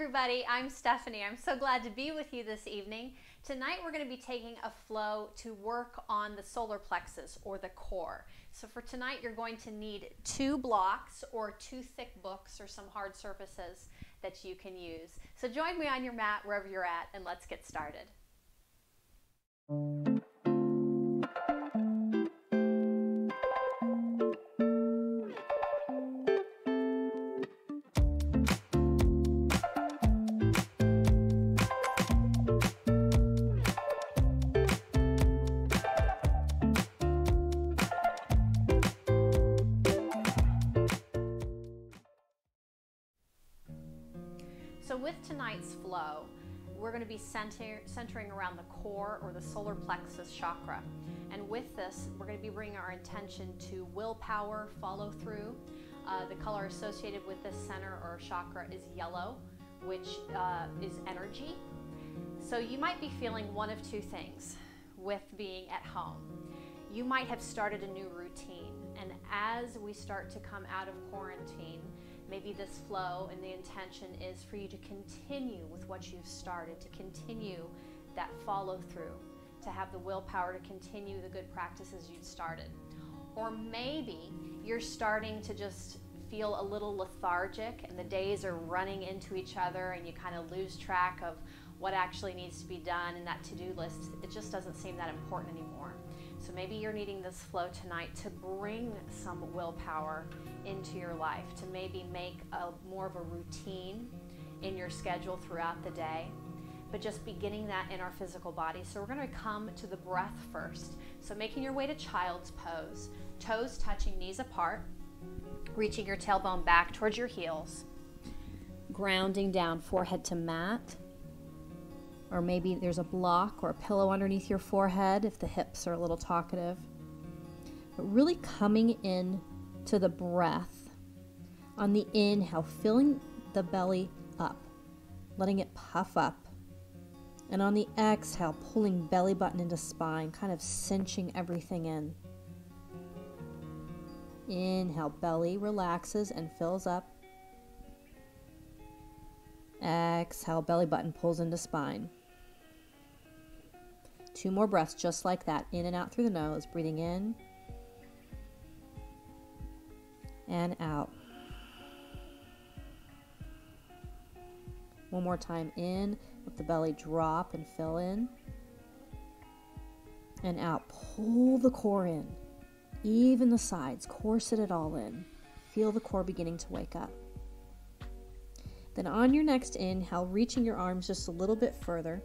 everybody, I'm Stephanie. I'm so glad to be with you this evening. Tonight we're going to be taking a flow to work on the solar plexus or the core. So for tonight you're going to need 2 blocks or 2 thick books or some hard surfaces that you can use. So join me on your mat wherever you're at and let's get started. So with tonight's flow, we're going to be centering around the core or the solar plexus chakra. And with this, we're going to be bringing our intention to willpower, follow through. The color associated with this center or chakra is yellow, which is energy. So you might be feeling one of 2 things with being at home. You might have started a new routine, and as we start to come out of quarantine, maybe this flow and the intention is for you to continue with what you've started, to continue that follow through, to have the willpower to continue the good practices you've started. Or maybe you're starting to just feel a little lethargic and the days are running into each other and you kind of lose track of what actually needs to be done, and that to-do list, it just doesn't seem that important anymore. So maybe you're needing this flow tonight to bring some willpower into your life, to maybe make more of a routine in your schedule throughout the day, but just beginning that in our physical body. So we're going to come to the breath first. So making your way to child's pose, toes touching, knees apart, reaching your tailbone back towards your heels, grounding down, forehead to mat. Or maybe there's a block or a pillow underneath your forehead if the hips are a little talkative. But really coming in to the breath. On the inhale, filling the belly up, letting it puff up. And on the exhale, pulling belly button into spine, kind of cinching everything in. Inhale, belly relaxes and fills up. Exhale, belly button pulls into spine. 2 more breaths just like that, in and out through the nose, breathing in and out. One more time, in, let the belly drop and fill in, and out. Pull the core in, even the sides, corset it all in. Feel the core beginning to wake up. Then on your next inhale, reaching your arms just a little bit further,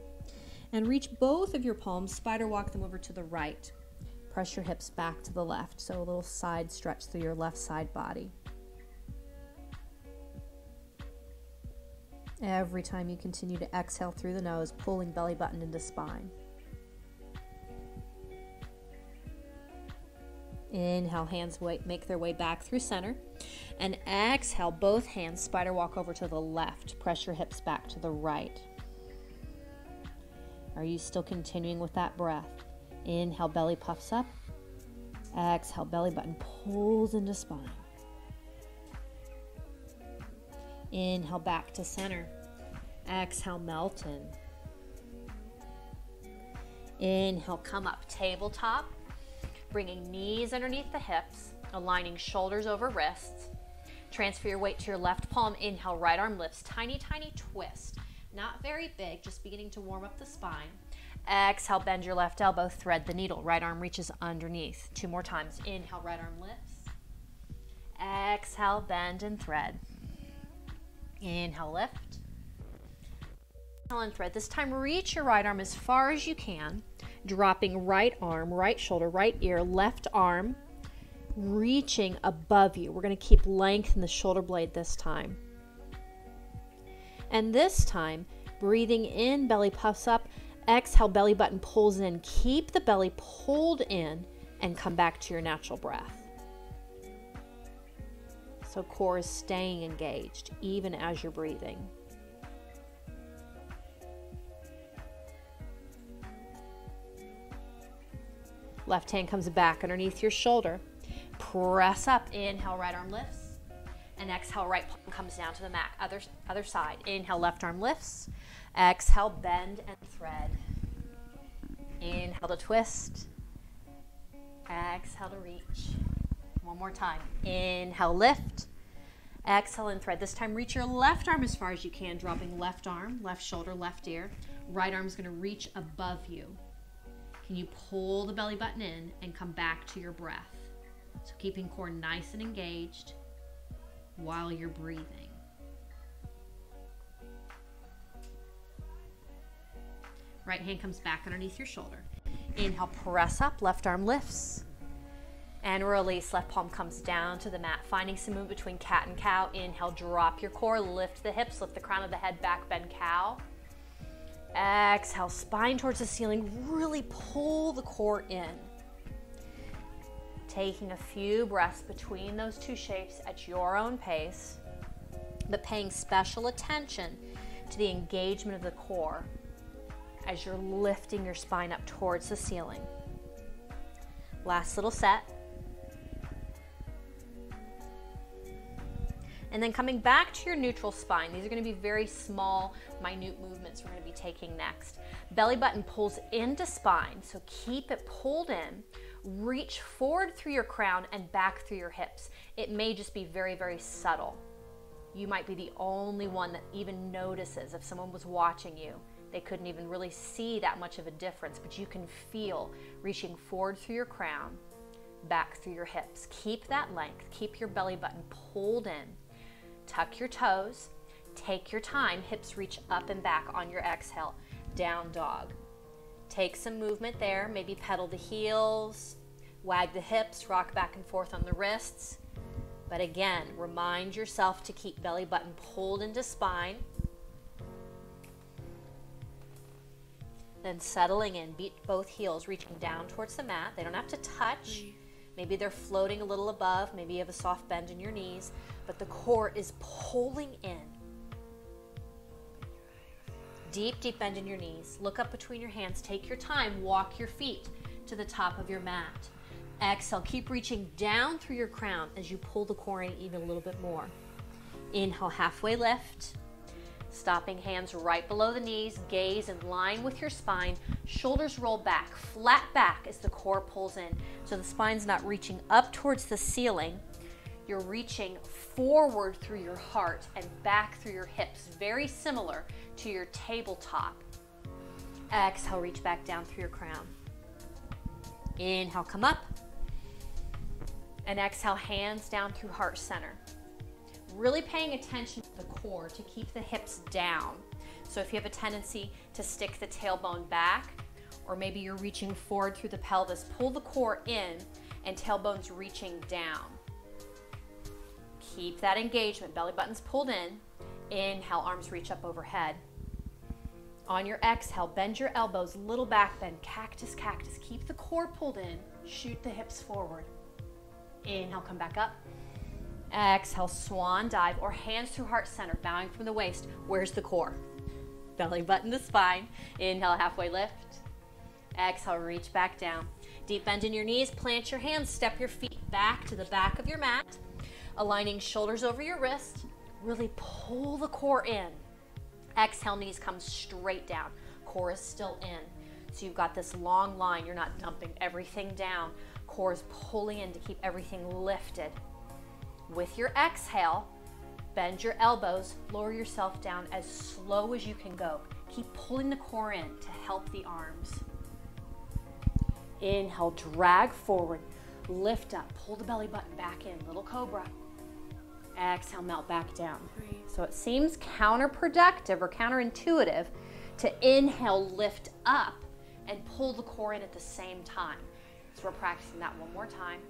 and reach both of your palms, spider walk them over to the right. Press your hips back to the left, so a little side stretch through your left side body. Every time you continue to exhale through the nose, pulling belly button into spine. Inhale, hands make their way back through center. And exhale, both hands spider walk over to the left. Press your hips back to the right. Are you still continuing with that breath? Inhale, belly puffs up. Exhale, belly button pulls into spine. Inhale, back to center. Exhale, melt in. Inhale, come up, tabletop. Bringing knees underneath the hips, aligning shoulders over wrists. Transfer your weight to your left palm. Inhale, right arm lifts, tiny, tiny twist. Not very big, just beginning to warm up the spine. Exhale, bend your left elbow, thread the needle. Right arm reaches underneath. 2 more times. Inhale, right arm lifts. Exhale, bend and thread. Inhale, lift. Inhale and thread. This time, reach your right arm as far as you can. Dropping right arm, right shoulder, right ear, left arm, reaching above you. We're going to keep length in the shoulder blade this time. And this time, breathing in, belly puffs up. Exhale, belly button pulls in. Keep the belly pulled in and come back to your natural breath. So core is staying engaged even as you're breathing. Left hand comes back underneath your shoulder. Press up. Inhale, right arm lifts. And exhale, right palm comes down to the mat. Other side. Inhale, left arm lifts. Exhale, bend and thread. Inhale to twist. Exhale to reach. One more time. Inhale, lift. Exhale and thread. This time, reach your left arm as far as you can, dropping left arm, left shoulder, left ear. Right arm is going to reach above you. Can you pull the belly button in and come back to your breath? So keeping core nice and engaged while you're breathing. Right hand comes back underneath your shoulder. Inhale, press up, left arm lifts. And release, left palm comes down to the mat, finding some movement between cat and cow. Inhale, drop your core, lift the hips, lift the crown of the head back, bend cow. Exhale, spine towards the ceiling, really pull the core in. Taking a few breaths between those two shapes at your own pace, but paying special attention to the engagement of the core as you're lifting your spine up towards the ceiling. Last little set. And then coming back to your neutral spine. These are going to be very small, minute movements we're going to be taking next. Belly button pulls into spine, so keep it pulled in. Reach forward through your crown and back through your hips. It may just be very, very subtle. You might be the only one that even notices. If someone was watching you, they couldn't even really see that much of a difference, but you can feel reaching forward through your crown, back through your hips. Keep that length. Keep your belly button pulled in. Tuck your toes, take your time, hips reach up and back on your exhale, down dog. Take some movement there, maybe pedal the heels, wag the hips, rock back and forth on the wrists. But again, remind yourself to keep belly button pulled into spine. Then settling in, beat both heels, reaching down towards the mat. They don't have to touch. Maybe they're floating a little above. Maybe you have a soft bend in your knees, but the core is pulling in. Deep, deep bend in your knees. Look up between your hands. Take your time. Walk your feet to the top of your mat. Exhale. Keep reaching down through your crown as you pull the core in even a little bit more. Inhale, halfway lift. Stopping hands right below the knees. Gaze in line with your spine. Shoulders roll back, flat back as the core pulls in. So the spine's not reaching up towards the ceiling. You're reaching forward through your heart and back through your hips, very similar to your tabletop. Exhale, reach back down through your crown. Inhale, come up. And exhale, hands down through heart center. Really paying attention to the core to keep the hips down. So if you have a tendency to stick the tailbone back, or maybe you're reaching forward through the pelvis, pull the core in and tailbone's reaching down. Keep that engagement, belly button's pulled in. Inhale, arms reach up overhead. On your exhale, bend your elbows, little back bend, cactus, cactus. Keep the core pulled in, shoot the hips forward. Inhale, come back up. Exhale, swan dive or hands through heart center, bowing from the waist. Where's the core? Belly button to spine. Inhale, halfway lift. Exhale, reach back down. Deep bend in your knees, plant your hands, step your feet back to the back of your mat, aligning shoulders over your wrist. Really pull the core in. Exhale, knees come straight down. Core is still in. So you've got this long line. You're not dumping everything down. Core is pulling in to keep everything lifted. With your exhale, bend your elbows, lower yourself down as slow as you can go. Keep pulling the core in to help the arms. Inhale, drag forward, lift up, pull the belly button back in, little cobra. Exhale, melt back down. So it seems counterproductive or counterintuitive to inhale, lift up, and pull the core in at the same time. So we're practicing that one more time.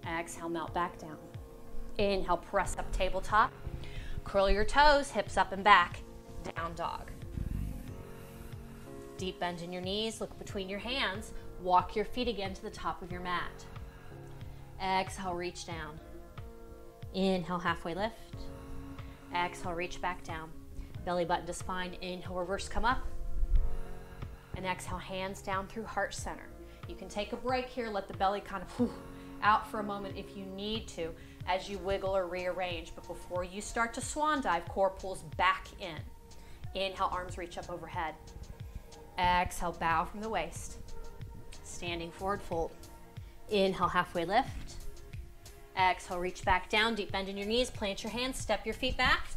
Exhale, melt back down. Inhale, press up tabletop. Curl your toes, hips up and back. Down dog. Deep bend in your knees, look between your hands. Walk your feet again to the top of your mat. Exhale, reach down. Inhale, halfway lift. Exhale, reach back down. Belly button to spine. Inhale, reverse, come up. And exhale, hands down through heart center. You can take a break here, let the belly kind of out for a moment if you need to. as you wiggle or rearrange. But before you start to swan dive, core pulls back in. Inhale, arms reach up overhead. Exhale, bow from the waist. Standing forward fold. Inhale, halfway lift. Exhale, reach back down, deep bend in your knees, plant your hands, step your feet back.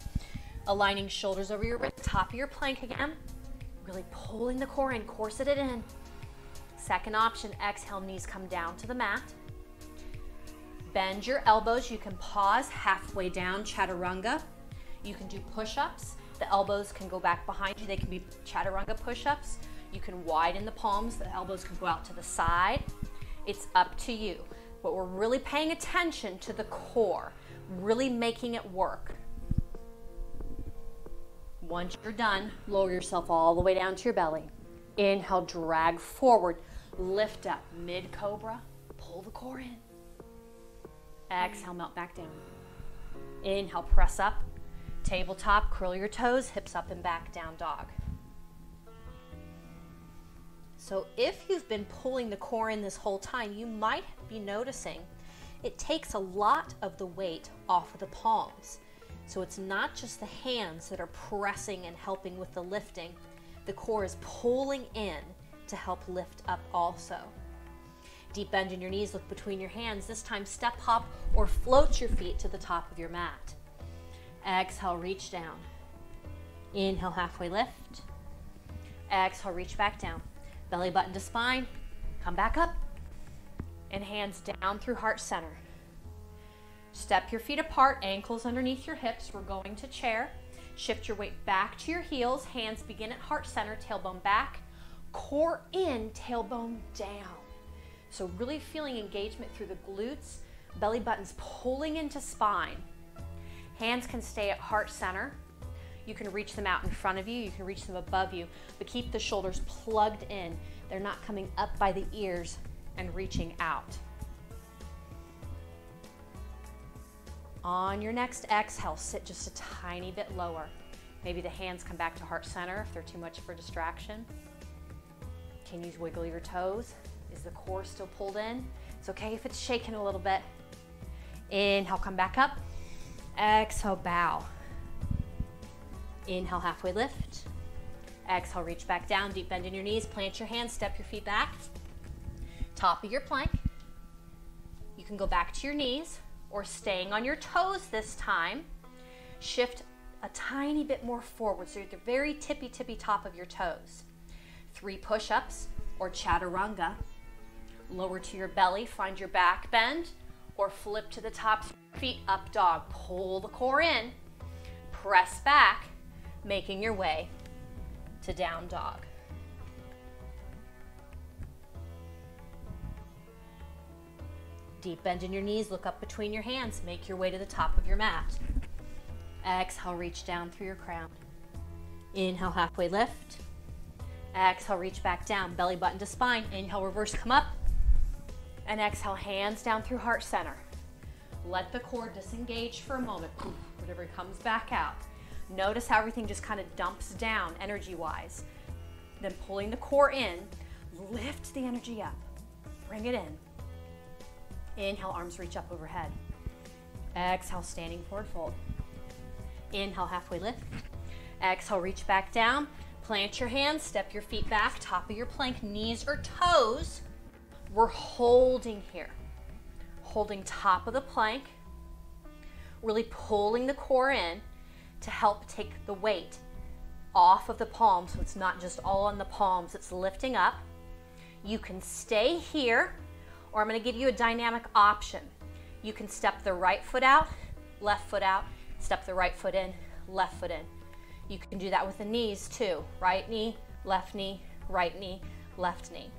Aligning shoulders over your wrist, top of your plank again. Really pulling the core in, corset it in. Second option, exhale, knees come down to the mat. Bend your elbows. You can pause halfway down, chaturanga. You can do push-ups. The elbows can go back behind you. They can be chaturanga push-ups. You can widen the palms. The elbows can go out to the side. It's up to you. But we're really paying attention to the core, really making it work. Once you're done, lower yourself all the way down to your belly. Inhale, drag forward, lift up, mid-cobra, pull the core in. Exhale, melt back down. Inhale, press up, tabletop, curl your toes, hips up and back, down dog. So if you've been pulling the core in this whole time, you might be noticing it takes a lot of the weight off of the palms. So it's not just the hands that are pressing and helping with the lifting. The core is pulling in to help lift up also. Deep bend in your knees, look between your hands. This time step hop or float your feet to the top of your mat. Exhale, reach down. Inhale, halfway lift. Exhale, reach back down. Belly button to spine, come back up. And hands down through heart center. Step your feet apart, ankles underneath your hips. We're going to chair. Shift your weight back to your heels. Hands begin at heart center, tailbone back. Core in, tailbone down. So really feeling engagement through the glutes. Belly button's pulling into spine. Hands can stay at heart center. You can reach them out in front of you. You can reach them above you. But keep the shoulders plugged in. They're not coming up by the ears and reaching out. On your next exhale, sit just a tiny bit lower. Maybe the hands come back to heart center if they're too much for distraction. Can you wiggle your toes? Is the core still pulled in? It's okay if it's shaking a little bit. Inhale, come back up. Exhale, bow. Inhale, halfway lift. Exhale, reach back down, deep bend in your knees, plant your hands, step your feet back. Top of your plank. You can go back to your knees or staying on your toes this time. Shift a tiny bit more forward so you're at the very tippy top of your toes. 3 push-ups or chaturanga. Lower to your belly, find your back bend, or flip to the tops of your feet, up dog. Pull the core in, press back, making your way to down dog. Deep bend in your knees, look up between your hands, make your way to the top of your mat. Exhale, reach down through your crown. Inhale, halfway lift. Exhale, reach back down, belly button to spine. Inhale, reverse, come up. And exhale, hands down through heart center. Let the core disengage for a moment. Poof, whatever comes back out. Notice how everything just kind of dumps down energy-wise. Then pulling the core in, lift the energy up. Bring it in. Inhale, arms reach up overhead. Exhale, standing forward fold. Inhale, halfway lift. Exhale, reach back down. Plant your hands, step your feet back, top of your plank, knees or toes. We're holding here. Holding top of the plank. Really pulling the core in to help take the weight off of the palms so it's not just all on the palms, it's lifting up. You can stay here, or I'm going to give you a dynamic option. You can step the right foot out, step the right foot in, left foot in. You can do that with the knees too. Right knee, left knee, right knee, left knee.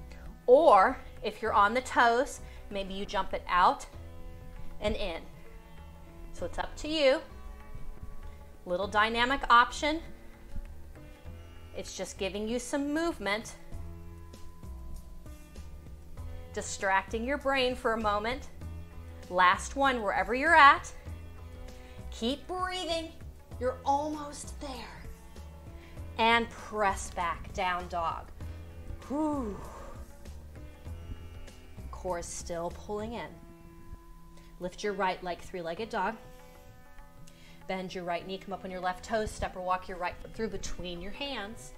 Or if you're on the toes, maybe you jump it out and in. So it's up to you. Little dynamic option. It's just giving you some movement. Distracting your brain for a moment. Last one, wherever you're at. Keep breathing. You're almost there. And press back, down dog. Whew. Core is still pulling in. Lift your right leg, three-legged dog. Bend your right knee, come up on your left toes, step or walk your right foot through between your hands.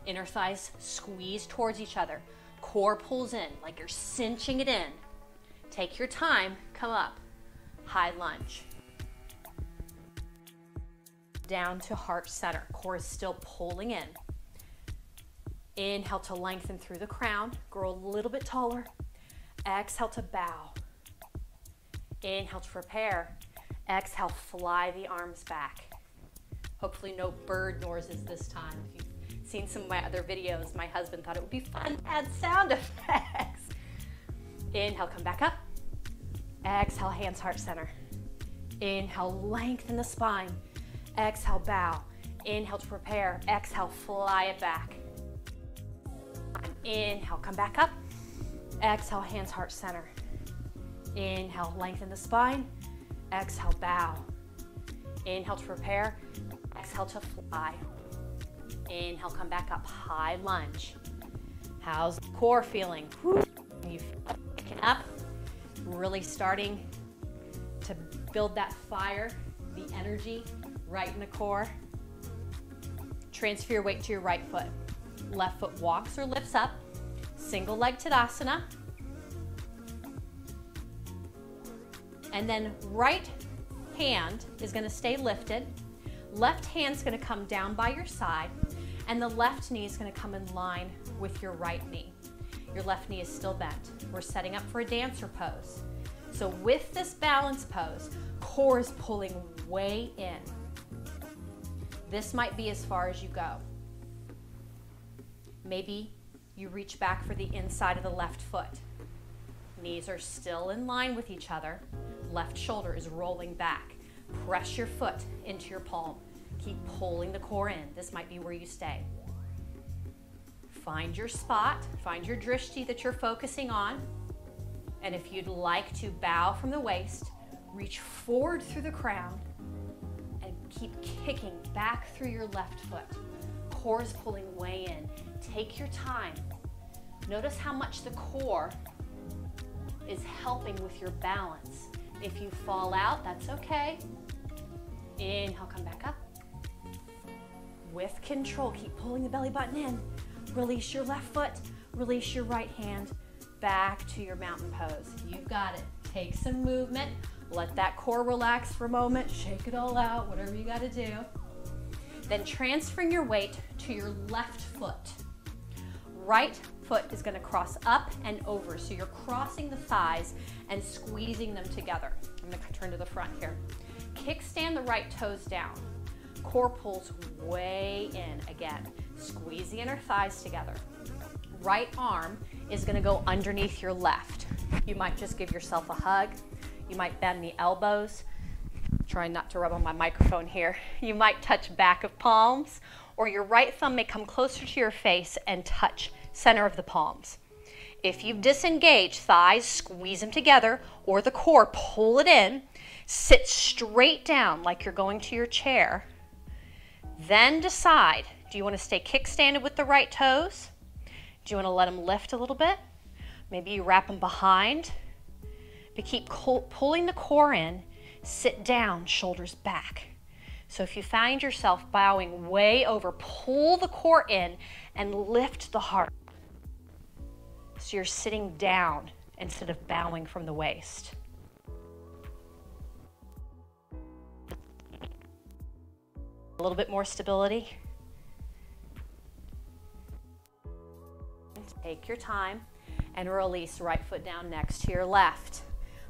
Inner thighs squeeze towards each other. Core pulls in like you're cinching it in. Take your time, come up. High lunge. Down to heart center. Core is still pulling in. Inhale to lengthen through the crown. Grow a little bit taller. Exhale to bow. Inhale to prepare. Exhale, fly the arms back. Hopefully no bird noises this time. If you've seen some of my other videos, my husband thought it would be fun to add sound effects. Inhale, come back up. Exhale, hands heart center. Inhale, lengthen the spine. Exhale, bow. Inhale to prepare. Exhale, fly it back. Inhale, come back up. Exhale, hands heart center. Inhale, lengthen the spine. Exhale, bow. Inhale to prepare. Exhale to fly. Inhale, come back up, high lunge. How's the core feeling? You picking up, really starting to build that fire, the energy right in the core. Transfer your weight to your right foot. Left foot walks or lifts up. Single leg Tadasana. And then right hand is going to stay lifted. Left hand's going to come down by your side, and the left knee is going to come in line with your right knee. Your left knee is still bent. We're setting up for a dancer pose. So with this balance pose, core is pulling way in. This might be as far as you go. Maybe you reach back for the inside of the left foot. Knees are still in line with each other. Left shoulder is rolling back. Press your foot into your palm. Keep pulling the core in. This might be where you stay. Find your spot, find your drishti that you're focusing on. And if you'd like to bow from the waist, reach forward through the crown and keep kicking back through your left foot. Core is pulling way in. Take your time. Notice how much the core is helping with your balance. If you fall out, that's okay. Inhale, come back up. With control, keep pulling the belly button in. Release your left foot, release your right hand, back to your mountain pose. You've got it. Take some movement. Let that core relax for a moment. Shake it all out, whatever you got to do. Then transferring your weight to your left foot. Right foot is going to cross up and over. So you're crossing the thighs and squeezing them together. I'm going to turn to the front here. Kickstand the right toes down. Core pulls way in again. Squeeze the inner thighs together. Right arm is going to go underneath your left. You might just give yourself a hug. You might bend the elbows. Trying not to rub on my microphone here. You might touch back of palms, or your right thumb may come closer to your face and touch center of the palms. If you've disengaged, thighs squeeze them together, or the core, pull it in. Sit straight down like you're going to your chair. Then decide, do you want to stay kickstanded with the right toes? Do you want to let them lift a little bit? Maybe you wrap them behind. But keep pulling the core in. Sit down, shoulders back. So if you find yourself bowing way over, pull the core in and lift the heart. So you're sitting down instead of bowing from the waist. A little bit more stability. Take your time and release. Right foot down next to your left.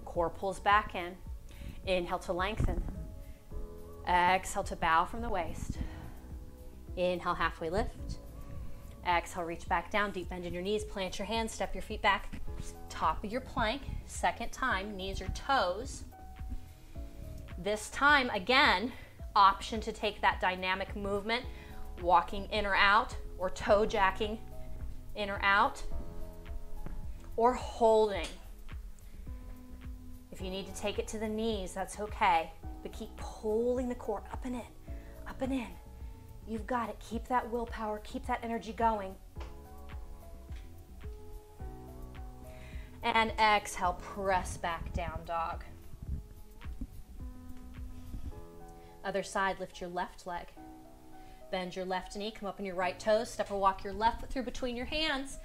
Core pulls back in. Inhale to lengthen. Exhale to bow from the waist. Inhale, halfway lift. Exhale, reach back down, deep bend in your knees, plant your hands, step your feet back. Top of your plank. Second time, knees or toes. This time, again, option to take that dynamic movement, walking in or out, or toe jacking in or out, or holding. If you need to take it to the knees, that's okay, but keep pulling the core up and in, up and in. You've got it. Keep that willpower, keep that energy going. And exhale, press back down dog. Other side, lift your left leg. Bend your left knee, come up on your right toes, step or walk your left foot through between your hands.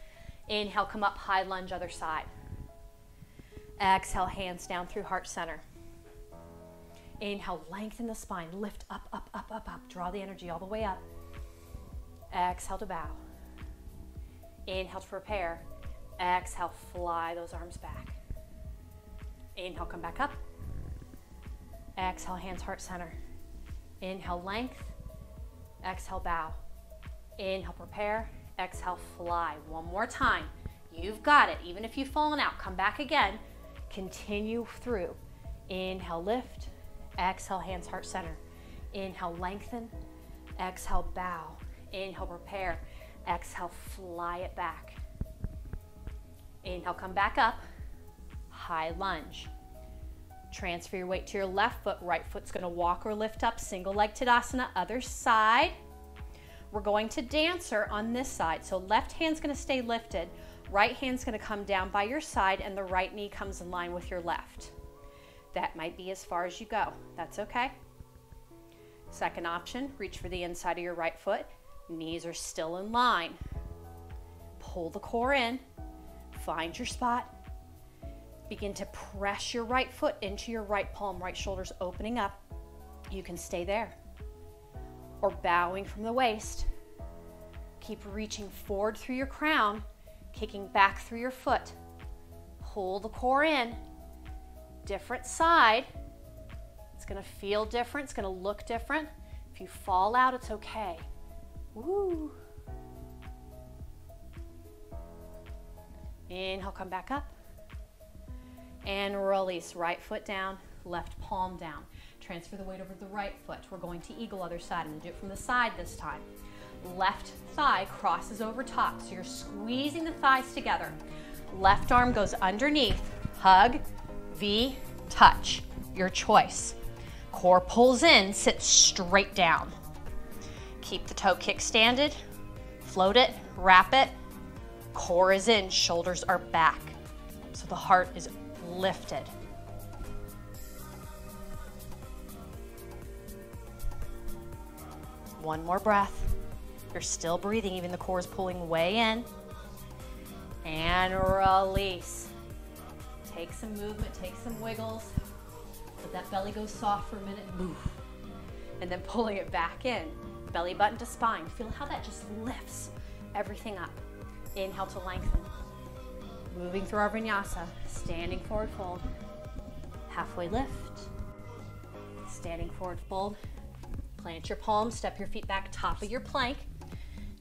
Inhale, come up, high lunge, other side. Exhale, hands down through heart center. Inhale, lengthen the spine, lift up, up, up, up, up. Draw the energy all the way up. Exhale to bow. Inhale to prepare. Exhale, fly those arms back. Inhale, come back up. Exhale, hands heart center. Inhale, length. Exhale, bow. Inhale, prepare. Exhale, fly. One more time. You've got it. Even if you've fallen out, come back again. Continue through. Inhale, lift. Exhale, hands heart center. Inhale, lengthen. Exhale, bow. Inhale, prepare. Exhale, fly it back. Inhale, come back up. High lunge. Transfer your weight to your left foot. Right foot's going to walk or lift up. Single leg Tadasana. Other side. We're going to dancer on this side. So left hand's going to stay lifted. Right hand's going to come down by your side, and the right knee comes in line with your left. That might be as far as you go. That's okay. Second option, reach for the inside of your right foot. Knees are still in line. Pull the core in. Find your spot. Begin to press your right foot into your right palm. Right shoulder's opening up. You can stay there. Or bowing from the waist. Keep reaching forward through your crown, kicking back through your foot. Pull the core in. Different side. It's going to feel different. It's going to look different. If you fall out, it's okay. Woo. Inhale, come back up. And release. Right foot down, left palm down. Transfer the weight over the right foot. We're going to eagle other side. I'm going to do it from the side this time. Left thigh crosses over top. So you're squeezing the thighs together. Left arm goes underneath. Hug, V, touch. Your choice. Core pulls in, sit straight down. Keep the toe kick standed. Float it, wrap it. Core is in, shoulders are back. So the heart is lifted. One more breath. You're still breathing, even the core is pulling way in. And release. Take some movement, take some wiggles. Let that belly go soft for a minute. Move. And then pulling it back in. Belly button to spine. Feel how that just lifts everything up. Inhale to lengthen. Moving through our Vinyasa. Standing forward fold. Halfway lift. Standing forward fold. Plant your palms, step your feet back, top of your plank.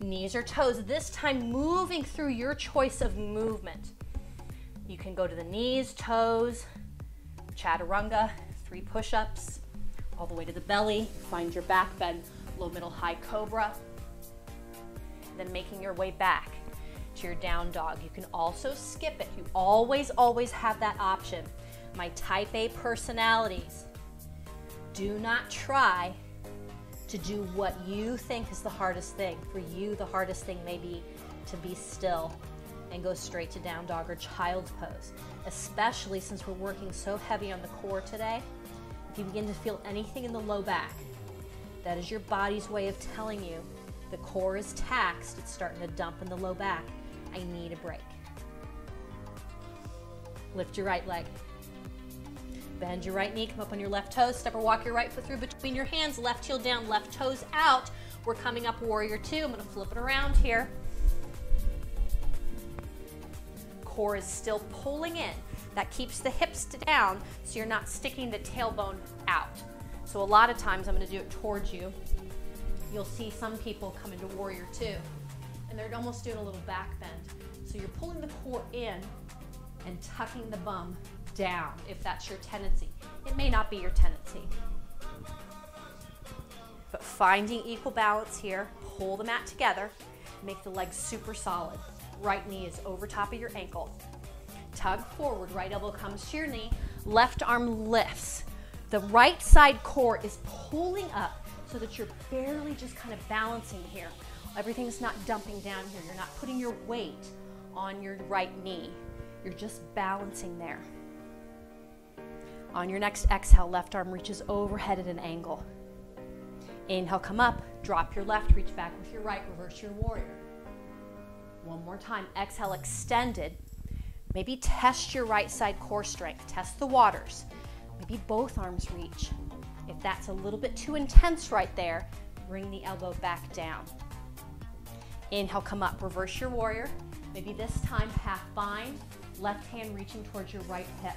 Knees or toes, this time moving through your choice of movement. You can go to the knees, toes, chaturanga, 3 push-ups, all the way to the belly. Find your back bend, low, middle, high cobra. Then making your way back to your down dog. You can also skip it. You always have that option. My type A personalities, do not try to do what you think is the hardest thing. For you, the hardest thing may be to be still and go straight to down dog or child's pose, especially since we're working so heavy on the core today. If you begin to feel anything in the low back, that is your body's way of telling you the core is taxed, it's starting to dump in the low back. I need a break. Lift your right leg. Bend your right knee, come up on your left toes, step or walk your right foot through between your hands, left heel down, left toes out. We're coming up warrior 2. I'm gonna flip it around here. Core is still pulling in. That keeps the hips down so you're not sticking the tailbone out. So a lot of times I'm gonna do it towards you. You'll see some people come into warrior 2 and they're almost doing a little back bend. So you're pulling the core in and tucking the bum down if that's your tendency. It may not be your tendency. But finding equal balance here, pull the mat together, make the legs super solid. Right knee is over top of your ankle. Tug forward, right elbow comes to your knee, left arm lifts. The right side core is pulling up so that you're barely just kind of balancing here. Everything's not dumping down here. You're not putting your weight on your right knee. You're just balancing there. On your next exhale, left arm reaches overhead at an angle. Inhale, come up, drop your left, reach back with your right, reverse your warrior. One more time, exhale, extended. Maybe test your right side core strength, test the waters. Maybe both arms reach. If that's a little bit too intense right there, bring the elbow back down. Inhale, come up, reverse your warrior. Maybe this time, half bind, left hand reaching towards your right hip.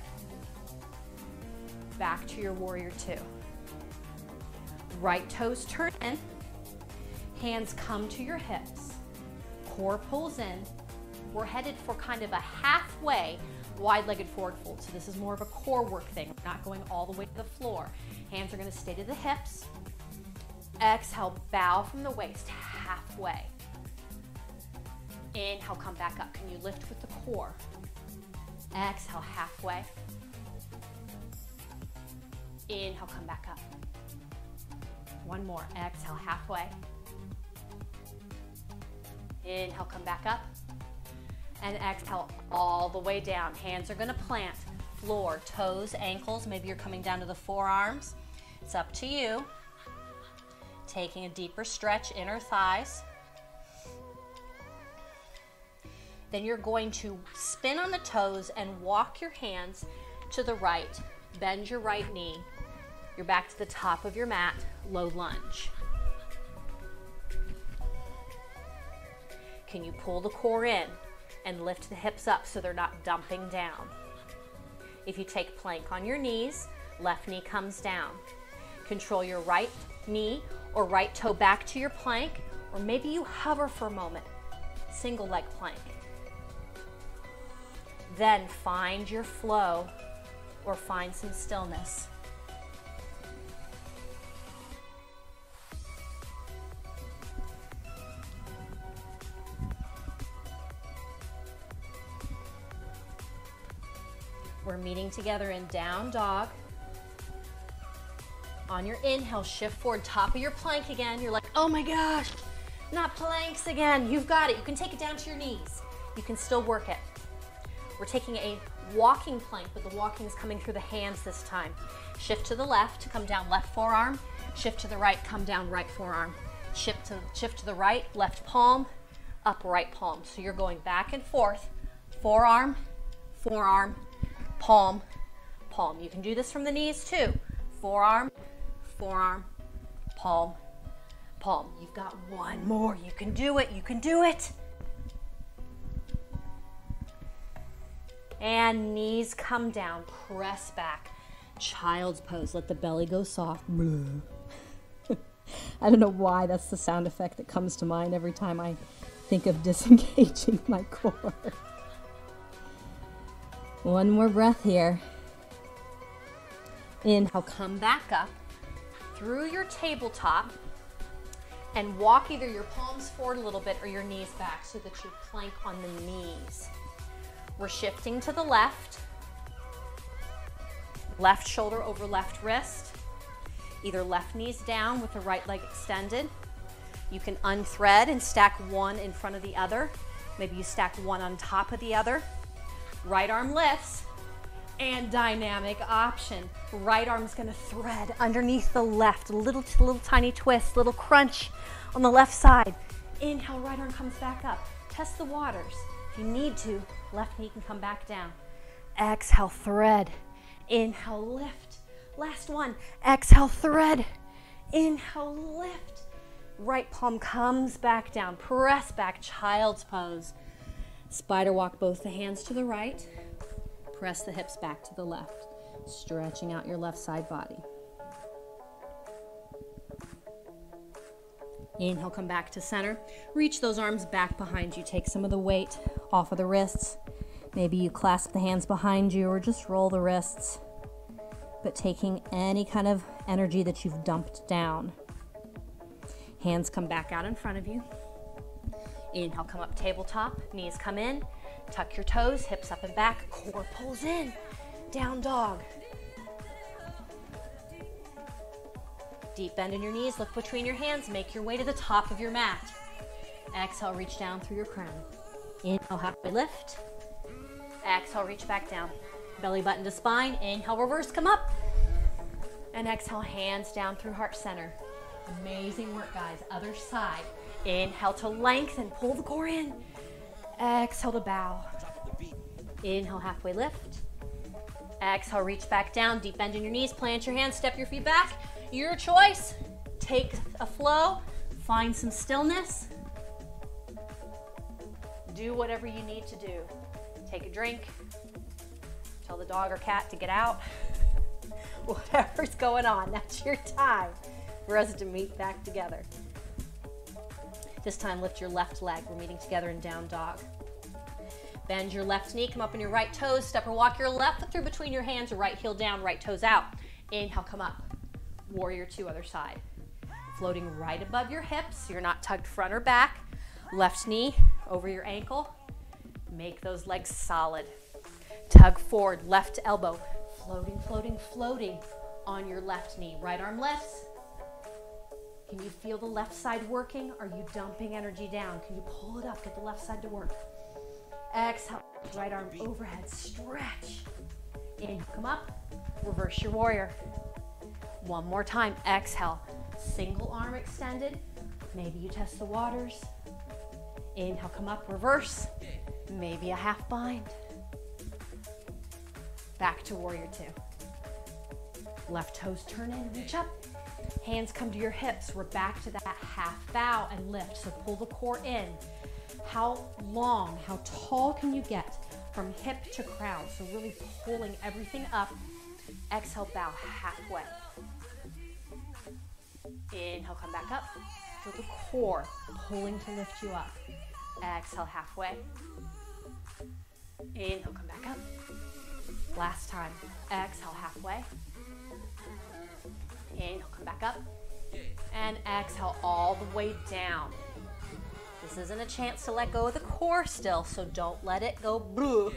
Back to your warrior two. Right toes turn in, hands come to your hips, core pulls in. We're headed for kind of a halfway wide-legged forward fold. So this is more of a core work thing. We're not going all the way to the floor. Hands are going to stay to the hips. Exhale, bow from the waist, halfway. Inhale, come back up. Can you lift with the core? Exhale, halfway. Inhale, come back up. One more. Exhale, halfway. Inhale, come back up. And exhale all the way down. Hands are going to plant. Floor, toes, ankles. Maybe you're coming down to the forearms. It's up to you. Taking a deeper stretch, inner thighs. Then you're going to spin on the toes and walk your hands to the right. Bend your right knee. You're back to the top of your mat, low lunge. Can you pull the core in and lift the hips up so they're not dumping down? If you take plank on your knees, left knee comes down. Control your right knee or right toe back to your plank, or maybe you hover for a moment, single leg plank. Then find your flow or find some stillness. We're meeting together in down dog. On your inhale, shift forward, top of your plank again. You're like, oh my gosh, not planks again. You've got it. You can take it down to your knees. You can still work it. We're taking a walking plank, but the walking is coming through the hands this time. Shift to the left, come down left forearm. Shift to the right, come down right forearm. Shift to the right, left palm, up right palm. So you're going back and forth, forearm, forearm, palm, palm. You can do this from the knees too. Forearm, forearm, palm, palm. You've got one more. You can do it. You can do it. And knees come down. Press back. Child's pose. Let the belly go soft. I don't know why that's the sound effect that comes to mind every time I think of disengaging my core. One more breath here. Inhale, come back up through your tabletop and walk either your palms forward a little bit or your knees back so that you plank on the knees. We're shifting to the left. Left shoulder over left wrist. Either left knee's down with the right leg extended. You can unthread and stack one in front of the other. Maybe you stack one on top of the other. Right arm lifts, and dynamic option. Right arm's gonna thread underneath the left, little tiny twist, little crunch on the left side. Inhale, right arm comes back up. Test the waters. If you need to, left knee can come back down. Exhale, thread. Inhale, lift. Last one. Exhale, thread. Inhale, lift. Right palm comes back down. Press back, child's pose. Spider walk both the hands to the right. Press the hips back to the left. Stretching out your left side body. Inhale, come back to center. Reach those arms back behind you. Take some of the weight off of the wrists. Maybe you clasp the hands behind you or just roll the wrists. But taking any kind of energy that you've dumped down. Hands come back out in front of you. Inhale, come up tabletop, knees come in, tuck your toes, hips up and back, core pulls in, down dog. Deep bend in your knees, look between your hands, make your way to the top of your mat. Exhale, reach down through your crown. Inhale, halfway lift. Exhale, reach back down. Belly button to spine, inhale, reverse, come up. And exhale, hands down through heart center. Amazing work, guys. Other side. Inhale to lengthen, pull the core in. Exhale to bow. Inhale, halfway lift. Exhale, reach back down, deep bend in your knees, plant your hands, step your feet back. Your choice. Take a flow, find some stillness. Do whatever you need to do. Take a drink, tell the dog or cat to get out. Whatever's going on, that's your time for us to meet back together. This time, lift your left leg. We're meeting together in down dog. Bend your left knee, come up on your right toes, step or walk your left foot through between your hands, or right heel down, right toes out. Inhale, come up. Warrior two, other side. Floating right above your hips, so you're not tugged front or back. Left knee over your ankle. Make those legs solid. Tug forward, left elbow. Floating, floating, floating on your left knee. Right arm lifts. Can you feel the left side working? Are you dumping energy down? Can you pull it up, get the left side to work? Exhale, right arm overhead, stretch. Inhale, come up, reverse your warrior. One more time, exhale, single arm extended. Maybe you test the waters. Inhale, come up, reverse. Maybe a half bind. Back to warrior two. Left toes turn in, reach up. Hands come to your hips. We're back to that half bow and lift. So pull the core in. How long, how tall can you get from hip to crown? So really pulling everything up. Exhale, bow halfway. Inhale, come back up. Feel the core pulling to lift you up. Exhale, halfway. Inhale, come back up. Last time. Exhale, halfway. Inhale, come back up. And exhale all the way down. This isn't a chance to let go of the core still, so don't let it go blue.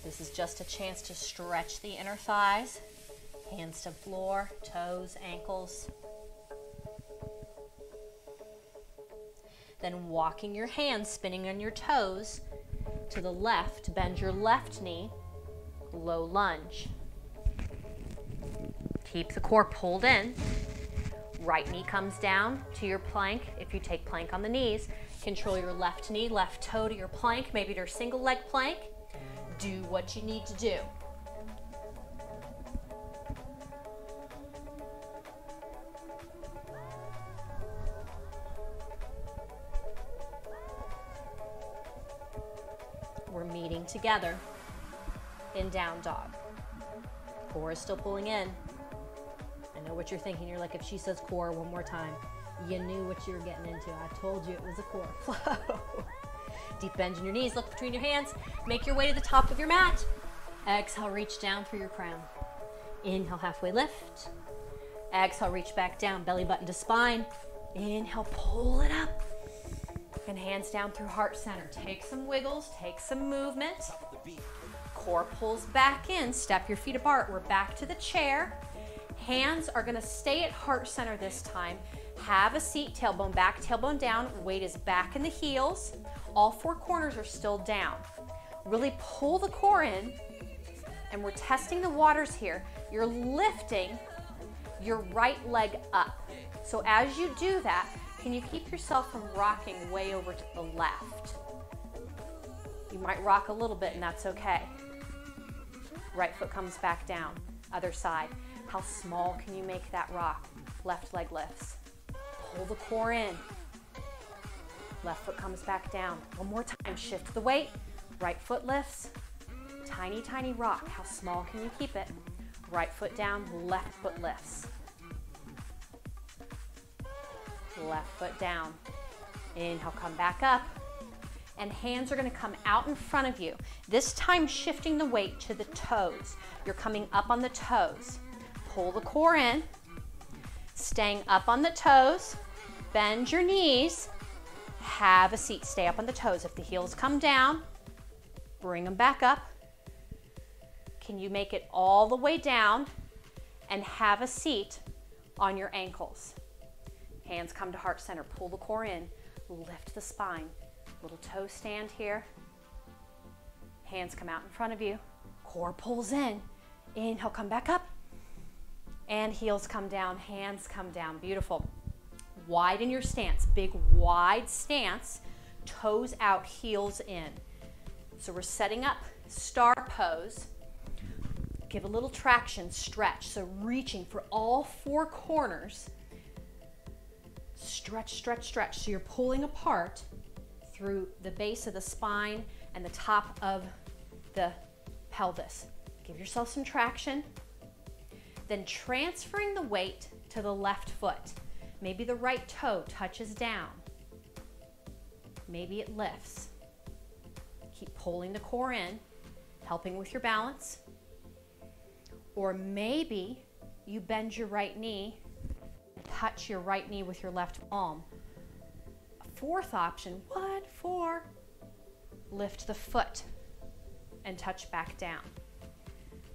This is just a chance to stretch the inner thighs. Hands to floor, toes, ankles. Then walking your hands, spinning on your toes to the left, bend your left knee, low lunge. Keep the core pulled in. Right knee comes down to your plank. If you take plank on the knees, control your left knee, left toe to your plank, maybe to your single leg plank. Do what you need to do. We're meeting together in down dog. Core is still pulling in. I know what you're thinking. You're like, if she says core one more time, you knew what you were getting into. I told you it was a core flow. Deep bend in your knees, look between your hands. Make your way to the top of your mat. Exhale, reach down through your crown. Inhale, halfway lift. Exhale, reach back down, belly button to spine. Inhale, pull it up. And hands down through heart center. Take some wiggles, take some movement. Core pulls back in, step your feet apart. We're back to the chair. Hands are gonna stay at heart center this time. Have a seat, tailbone back, tailbone down. Weight is back in the heels. All four corners are still down. Really pull the core in, and we're testing the waters here. You're lifting your right leg up. So as you do that, can you keep yourself from rocking way over to the left? You might rock a little bit, and that's okay. Right foot comes back down, other side. How small can you make that rock? Left leg lifts. Pull the core in. Left foot comes back down. One more time, shift the weight. Right foot lifts. Tiny, tiny rock. How small can you keep it? Right foot down, left foot lifts. Left foot down. Inhale, come back up. And hands are gonna come out in front of you. This time shifting the weight to the toes. You're coming up on the toes. Pull the core in. Staying up on the toes. Bend your knees. Have a seat, stay up on the toes. If the heels come down, bring them back up. Can you make it all the way down and have a seat on your ankles? Hands come to heart center, pull the core in, lift the spine. Little toe stand here. Hands come out in front of you. Core pulls in. Inhale, come back up. And heels come down, hands come down. Beautiful. Widen your stance, big wide stance, toes out, heels in. So we're setting up star pose. Give a little traction, stretch. So reaching for all four corners. Stretch, stretch, stretch. So you're pulling apart through the base of the spine and the top of the pelvis. Give yourself some traction. Then transferring the weight to the left foot. Maybe the right toe touches down. Maybe it lifts. Keep pulling the core in, helping with your balance. Or maybe you bend your right knee, touch your right knee with your left palm. Fourth option, 1, 4, lift the foot and touch back down.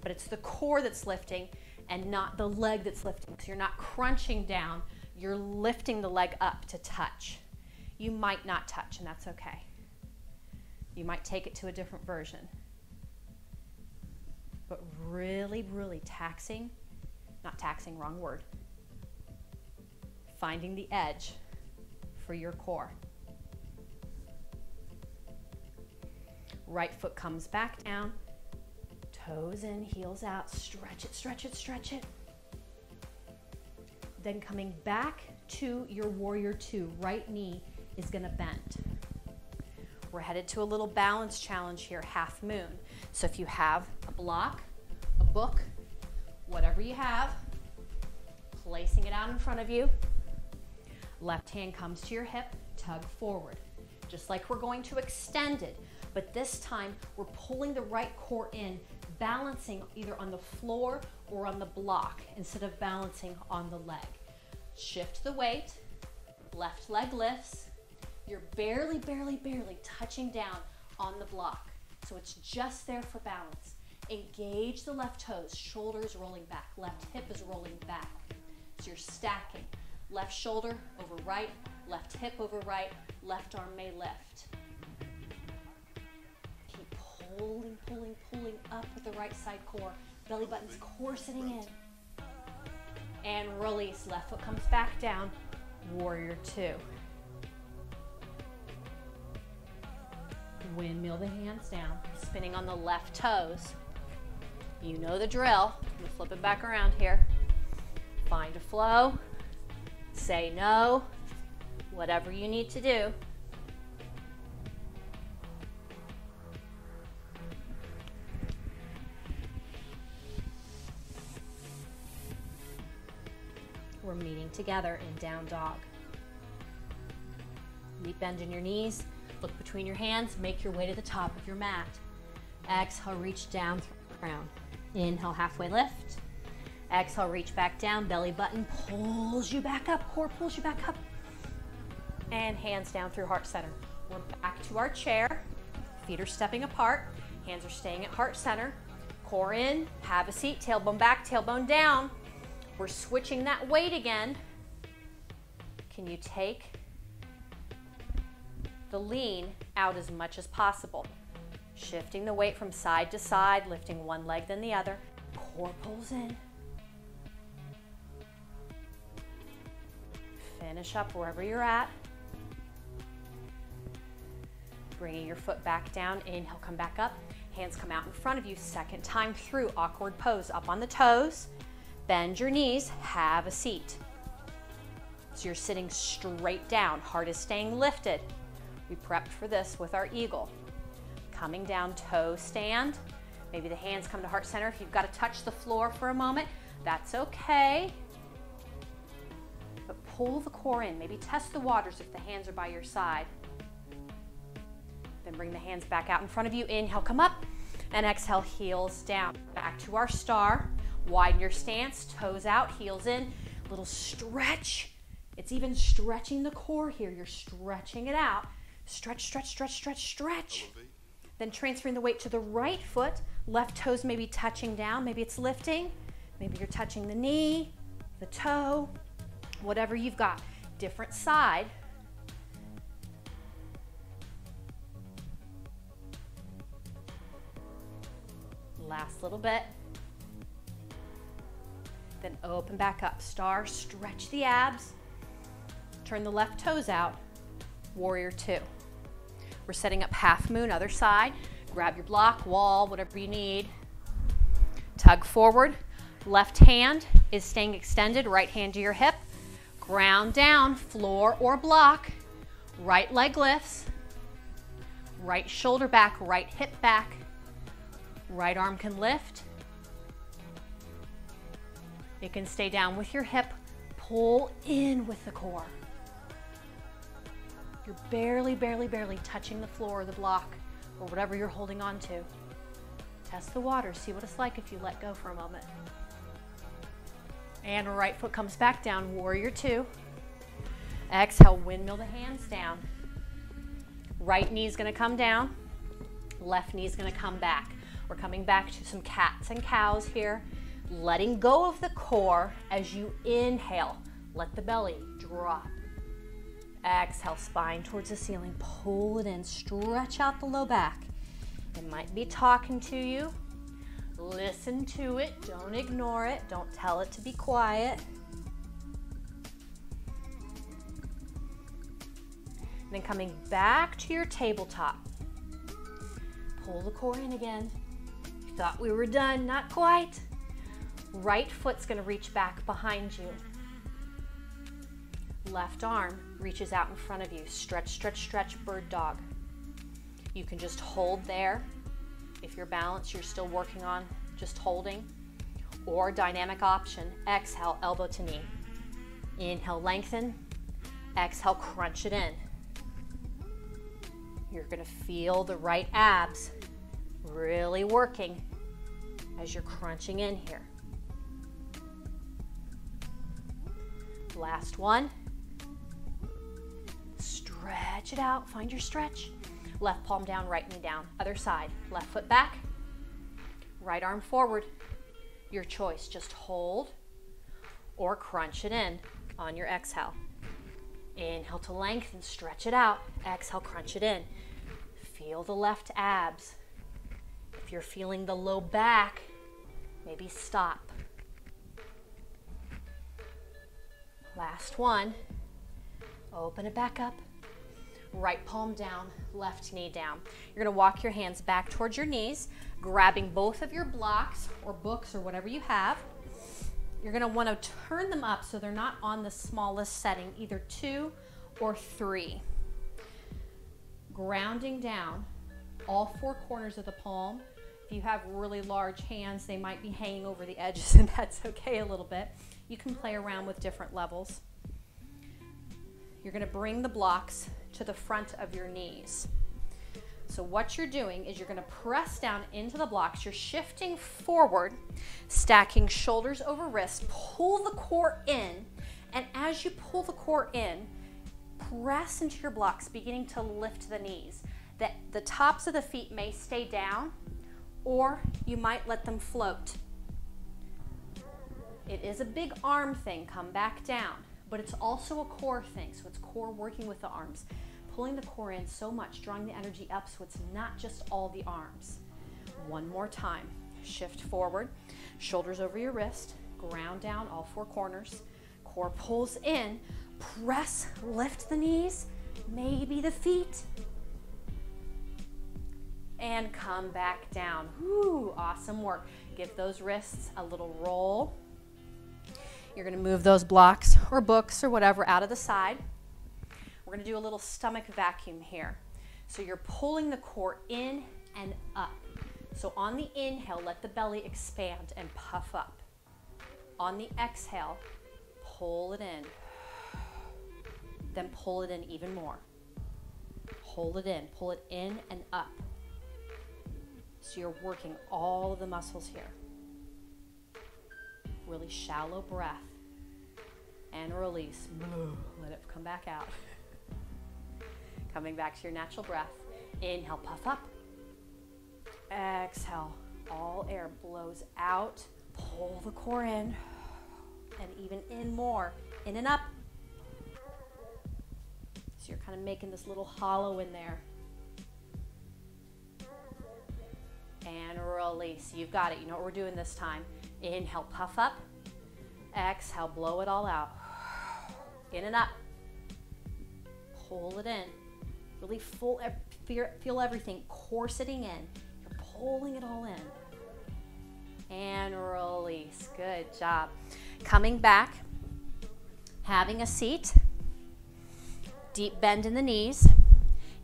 But it's the core that's lifting and not the leg that's lifting. So you're not crunching down, you're lifting the leg up to touch. You might not touch, and that's okay. You might take it to a different version. But really, really taxing, not taxing, wrong word, finding the edge for your core. Right foot comes back down, toes in, heels out, stretch it, stretch it, stretch it. Then coming back to your warrior two, right knee is gonna bend. We're headed to a little balance challenge here, half moon. So if you have a block, a book, whatever you have, placing it out in front of you, left hand comes to your hip, tug forward. Just like we're going to extend it, but this time we're pulling the right core in, balancing either on the floor or on the block instead of balancing on the leg. Shift the weight, left leg lifts. You're barely, barely, barely touching down on the block. So it's just there for balance. Engage the left toes, shoulders rolling back, left hip is rolling back. So you're stacking. Left shoulder over right, left hip over right, left arm may lift. Keep pulling, pulling, pulling up with the right side core. Belly button's core sitting in. And release, left foot comes back down, warrior two. Windmill the hands down, spinning on the left toes. You know the drill. I'm gonna flip it back around here. Find a flow, say no, whatever you need to do. We're meeting together in down dog. Deep bend in your knees, look between your hands, make your way to the top of your mat. Exhale, reach down through the ground. Inhale, halfway lift. Exhale, reach back down, belly button pulls you back up, core pulls you back up. And hands down through heart center. We're back to our chair, feet are stepping apart, hands are staying at heart center. Core in, have a seat, tailbone back, tailbone down. We're switching that weight again. Can you take the lean out as much as possible? Shifting the weight from side to side, lifting one leg then the other. Core pulls in. Finish up wherever you're at. Bringing your foot back down, inhale, come back up. Hands come out in front of you, second time through, awkward pose, up on the toes. Bend your knees, have a seat. So you're sitting straight down, heart is staying lifted. We prepped for this with our eagle. Coming down, toe stand. Maybe the hands come to heart center. If you've got to touch the floor for a moment, that's okay. But pull the core in. Maybe test the waters if the hands are by your side. Then bring the hands back out in front of you. Inhale, come up. And exhale, heels down. Back to our star. Widen your stance, toes out, heels in. Little stretch. It's even stretching the core here. You're stretching it out. Stretch, stretch, stretch, stretch, stretch. Then transferring the weight to the right foot. Left toes maybe touching down. Maybe it's lifting. Maybe you're touching the knee, the toe, whatever you've got. Different side. Last little bit. lengthen, open back up. Star, stretch the abs. Turn the left toes out. Warrior two. We're setting up half moon, other side. Grab your block, wall, whatever you need. Tug forward. Left hand is staying extended, right hand to your hip. Ground down, floor or block. Right leg lifts. Right shoulder back, right hip back. Right arm can lift. It can stay down with your hip. Pull in with the core. You're barely, barely, barely touching the floor or the block or whatever you're holding on to. Test the water, see what it's like if you let go for a moment. And right foot comes back down, warrior two. Exhale, windmill the hands down. Right knee's gonna come down, left knee's gonna come back. We're coming back to some cats and cows here. Letting go of the core as you inhale. Let the belly drop. Exhale, spine towards the ceiling. Pull it in, stretch out the low back. It might be talking to you. Listen to it, don't ignore it. Don't tell it to be quiet. Then coming back to your tabletop. Pull the core in again. You thought we were done, not quite. Right foot's gonna reach back behind you. Left arm reaches out in front of you. Stretch, stretch, stretch, bird dog. You can just hold there. If you're balanced, you're still working on just holding. Or dynamic option, exhale, elbow to knee. Inhale, lengthen. Exhale, crunch it in. You're gonna feel the right abs really working as you're crunching in here. Last one. Stretch it out, find your stretch. Left palm down, right knee down. Other side, left foot back, right arm forward. Your choice, just hold or crunch it in on your exhale. Inhale to lengthen, stretch it out. Exhale, crunch it in. Feel the left abs. If you're feeling the low back, maybe stop. Last one. Open it back up. Right palm down, left knee down. You're gonna walk your hands back towards your knees, grabbing both of your blocks or books or whatever you have. You're gonna wanna turn them up so they're not on the smallest setting, either 2 or 3. Grounding down, all 4 corners of the palm. If you have really large hands, they might be hanging over the edges, and that's okay a little bit. You can play around with different levels. You're gonna bring the blocks to the front of your knees. So what you're doing is you're gonna press down into the blocks. You're shifting forward, stacking shoulders over wrists, pull the core in, and as you pull the core in, press into your blocks, beginning to lift the knees. The tops of the feet may stay down, or you might let them float. It is a big arm thing, come back down, but it's also a core thing, so it's core working with the arms. Pulling the core in so much, drawing the energy up so it's not just all the arms. One more time, shift forward, shoulders over your wrist, ground down all 4 corners, core pulls in, press, lift the knees, maybe the feet, and come back down. Woo, awesome work. Give those wrists a little roll. You're gonna move those blocks or books or whatever out of the side. We're gonna do a little stomach vacuum here. So you're pulling the core in and up. So on the inhale, let the belly expand and puff up. On the exhale, pull it in. Then pull it in even more. Hold it in, pull it in and up. So you're working all of the muscles here. Really shallow breath. And release. Let it come back out. Coming back to your natural breath. Inhale, puff up. Exhale, all air blows out. Pull the core in. And even in more. In and up. So you're kind of making this little hollow in there. And release. You've got it. You know what we're doing this time. Inhale, puff up. Exhale, blow it all out. In and up. Pull it in. Really feel everything corseting in. You're pulling it all in. And release. Good job. Coming back, having a seat. Deep bend in the knees.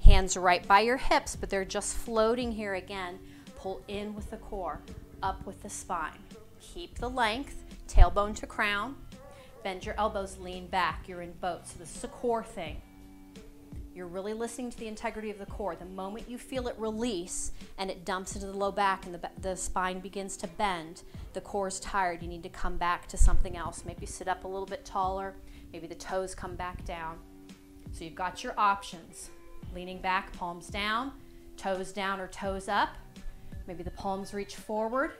Hands right by your hips, but they're just floating here again. Pull in with the core, up with the spine. Keep the length, tailbone to crown. Bend your elbows, lean back. You're in boat. So this is a core thing. You're really listening to the integrity of the core. The moment you feel it release and it dumps into the low back and the spine begins to bend, the core is tired. You need to come back to something else. Maybe sit up a little bit taller. Maybe the toes come back down. So you've got your options. Leaning back, palms down, toes down or toes up. Maybe the palms reach forward.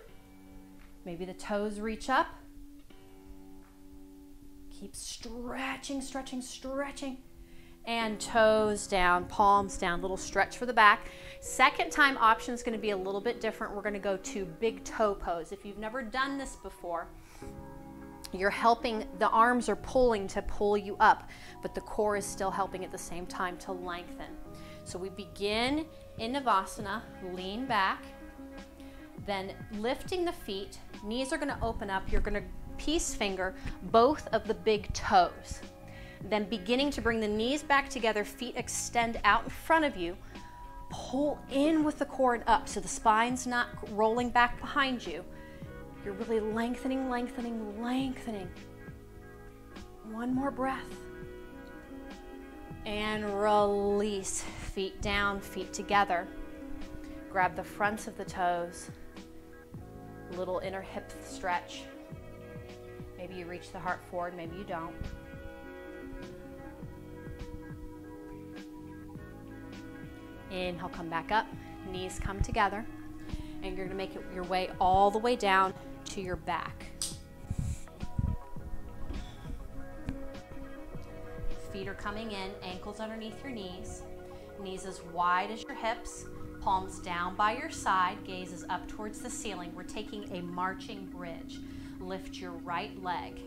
Maybe the toes reach up. Keep stretching, stretching, stretching. And toes down, palms down, little stretch for the back. Second time option is going to be a little bit different. We're going to go to big toe pose. If you've never done this before, you're helping, the arms are pulling to pull you up, but the core is still helping at the same time to lengthen. So we begin in Navasana, lean back, then lifting the feet, knees are going to open up. You're going to peace finger both of the big toes. Then beginning to bring the knees back together, feet extend out in front of you. Pull in with the core and up so the spine's not rolling back behind you. You're really lengthening, lengthening, lengthening. One more breath. And release. Feet down, feet together. Grab the fronts of the toes. Little inner hip stretch. Maybe you reach the heart forward, maybe you don't. Inhale, come back up, knees come together, and you're gonna make your way all the way down to your back. Feet are coming in, ankles underneath your knees, knees as wide as your hips, palms down by your side, gaze is up towards the ceiling. We're taking a marching bridge. Lift your right leg.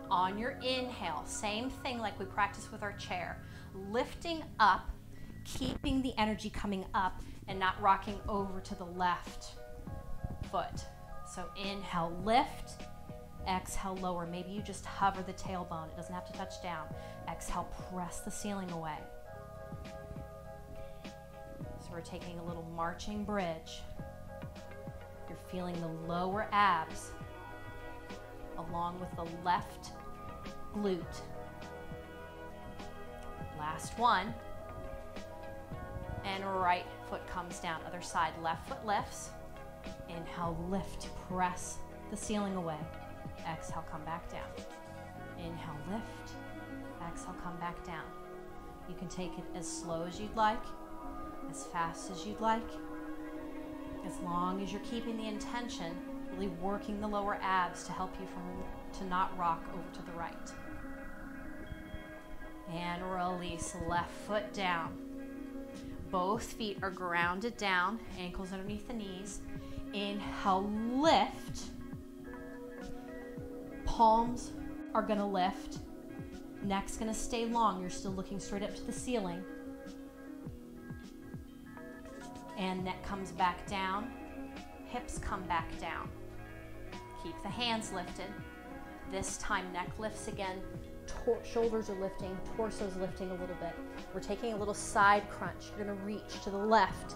On your inhale, same thing like we practiced with our chair, lifting up, keeping the energy coming up and not rocking over to the left foot. So inhale, lift, exhale, lower. Maybe you just hover the tailbone. It doesn't have to touch down. Exhale, press the ceiling away. So we're taking a little marching bridge. You're feeling the lower abs along with the left glute. Last one. And right foot comes down. Other side, left foot lifts. Inhale, lift, press the ceiling away. Exhale, come back down. Inhale, lift. Exhale, come back down. You can take it as slow as you'd like, as fast as you'd like, as long as you're keeping the intention, really working the lower abs to help you to not rock over to the right. And release, left foot down. Both feet are grounded down, ankles underneath the knees. Inhale, lift. Palms are gonna lift. Neck's gonna stay long. You're still looking straight up to the ceiling. And neck comes back down. Hips come back down. Keep the hands lifted. This time neck lifts again. Shoulders are lifting, torso's lifting a little bit. We're taking a little side crunch. You're gonna reach to the left